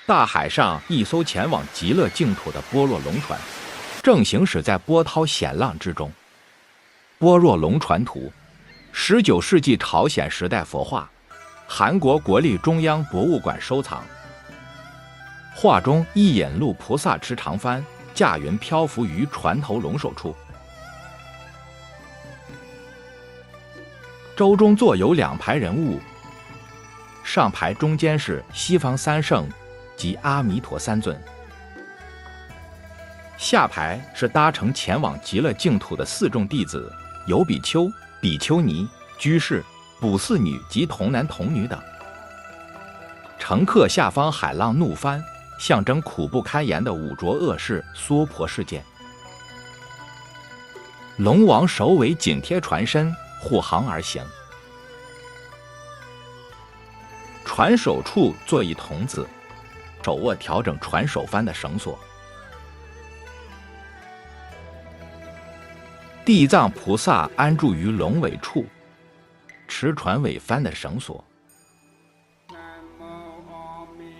大海上一艘前往极乐净土的般若龙船，正行驶在波涛险浪之中。般若龙船图，19世纪朝鲜时代佛画，韩国国立中央博物馆收藏。画中一引路菩萨持长幡，驾云漂浮于船头龙首处。舟中坐有2排人物，上排中间是西方三圣及阿弥陀3尊，下排是搭乘前往极乐净土的4众弟子，有比丘、比丘尼、居士、卜寺女及童男童女等。乘客下方海浪怒翻，象征苦不堪言的五浊恶世娑婆世界。龙王首尾紧贴船身，护航而行。船首处坐一童子，手握调整船首帆的绳索。地藏菩萨安住于龙尾处，持船尾帆的绳索。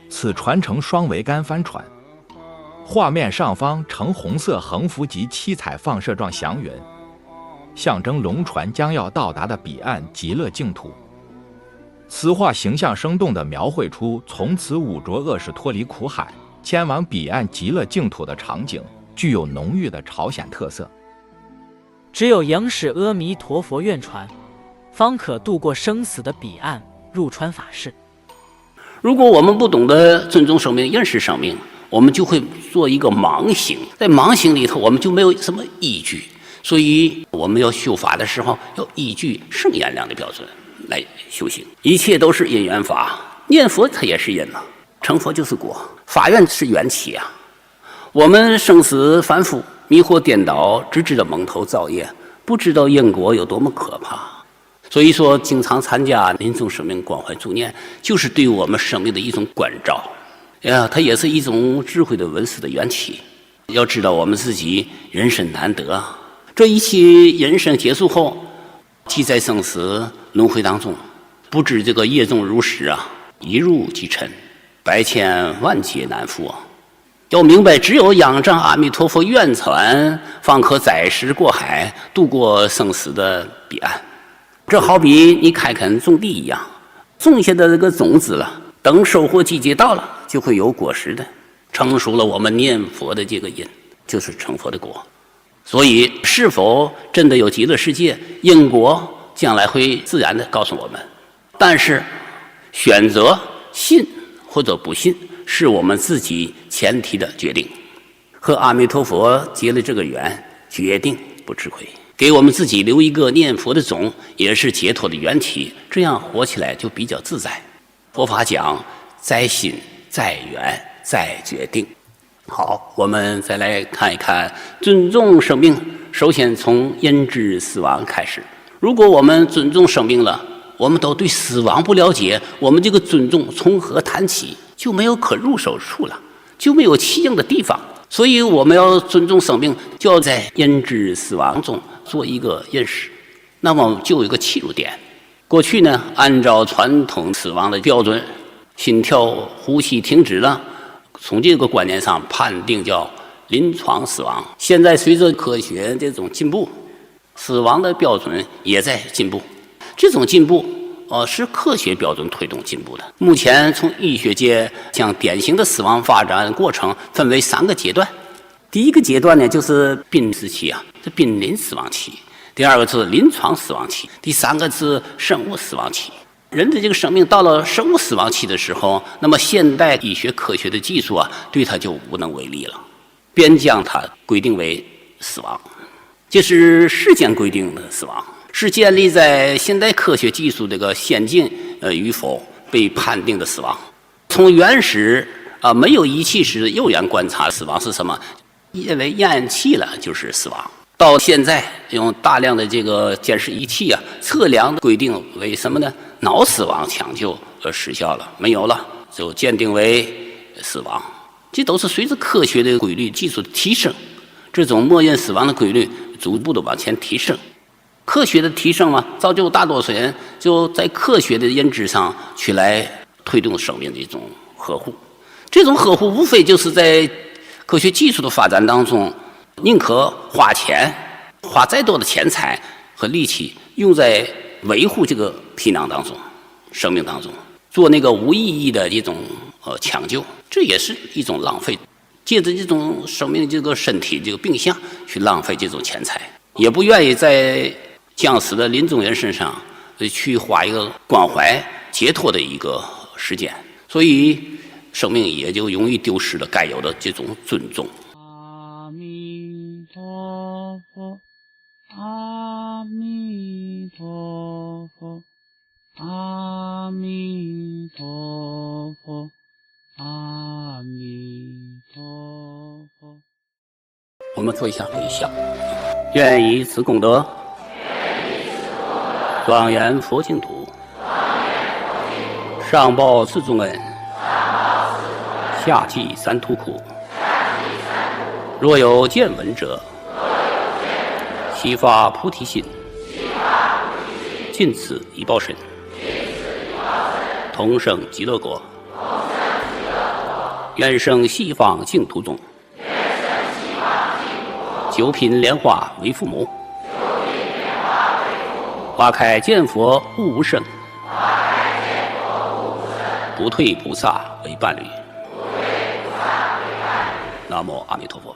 此船呈双桅杆帆船，画面上方呈红色横幅及7彩放射状祥云，象征龙船将要到达的彼岸极乐净土。此画形象生动地描绘出从此五浊恶世脱离苦海，前往彼岸极乐净土的场景，具有浓郁的朝鲜特色。只有迎使阿弥陀佛愿船，方可渡过生死的彼岸，入川法世。如果我们不懂得尊重生命、认识生命，我们就会做一个盲行，在盲行里头，我们就没有什么依据。所以我们要修法的时候，要依据圣言量的标准来修行。一切都是因缘法，念佛它也是因啊，成佛就是果，法愿是缘起啊。我们生死反复，迷惑颠倒，只知道蒙头造业，不知道因果有多么可怕。所以说，经常参加临终生命关怀助念，就是对我们生命的一种关照呀，它也是一种智慧的闻思的缘起。要知道我们自己人生难得，这一期人生结束后，即在生死轮回当中，不知这个业重如石啊，一入即沉，百千万劫难复啊。要明白，只有仰仗阿弥陀佛愿船，方可载石过海，渡过生死的彼岸。这好比你开垦种地一样，种下的这个种子了，等收获季节到了，就会有果实的，成熟了我们念佛的这个因，就是成佛的果。所以，是否真的有极乐世界，因果将来会自然的告诉我们。但是，选择信或者不信，是我们自己前提的决定。和阿弥陀佛结了这个缘，决定不吃亏。给我们自己留一个念佛的种，也是解脱的缘起，这样活起来就比较自在。佛法讲在心、在缘、在决定。好，我们再来看一看尊重生命。首先从因之死亡开始。如果我们尊重生命了，我们都对死亡不了解，我们这个尊重从何谈起？就没有可入手处了，就没有起应的地方。所以我们要尊重生命，就要在因之死亡中做一个认识，那么就有一个切入点。过去呢，按照传统死亡的标准，心跳、呼吸停止了，从这个观念上判定叫临床死亡。现在随着科学这种进步，死亡的标准也在进步。这种进步是科学标准推动进步的。目前从医学界将典型的死亡发展过程分为3个阶段。第一个阶段呢，就是濒死期啊，这濒临死亡期；第二个是临床死亡期；第三个是生物死亡期。人的这个生命到了生物死亡期的时候，那么现代医学科学的技术啊，对它就无能为力了，便将它规定为死亡。这是时间规定的死亡，是建立在现代科学技术这个先进与否被判定的死亡。从原始没有仪器时肉眼观察死亡是什么？因为咽气了就是死亡。到现在用大量的这个监视仪器啊，测量规定为什么呢？脑死亡抢救失效了，没有了，就鉴定为死亡。这都是随着科学的规律、技术的提升，这种默认死亡的规律逐步的往前提升。科学的提升嘛，造就大多数人就在科学的认知上去来推动生命的一种呵护。这种呵护无非就是在科学技术的发展当中，宁可花钱，花再多的钱财和力气用在维护这个皮囊当中、生命当中，做那个无意义的这种抢救，这也是一种浪费。借着这种生命这个身体这个病象去浪费这种钱财，也不愿意在将死的临终人身上去花一个关怀解脱的一个时间，所以生命也就容易丢失了该有的这种尊重。阿弥陀佛，阿弥陀佛，阿弥陀佛，阿弥陀佛。我们做一下回向，愿以此功德，庄严佛净土，上报四重恩，下济三途苦。若有见闻者，悉发菩提心，尽此一报身，同生极乐国。愿生西方净土中，九品莲花为父母，花开见佛悟无生，不退菩萨为伴侣。南无阿弥陀佛。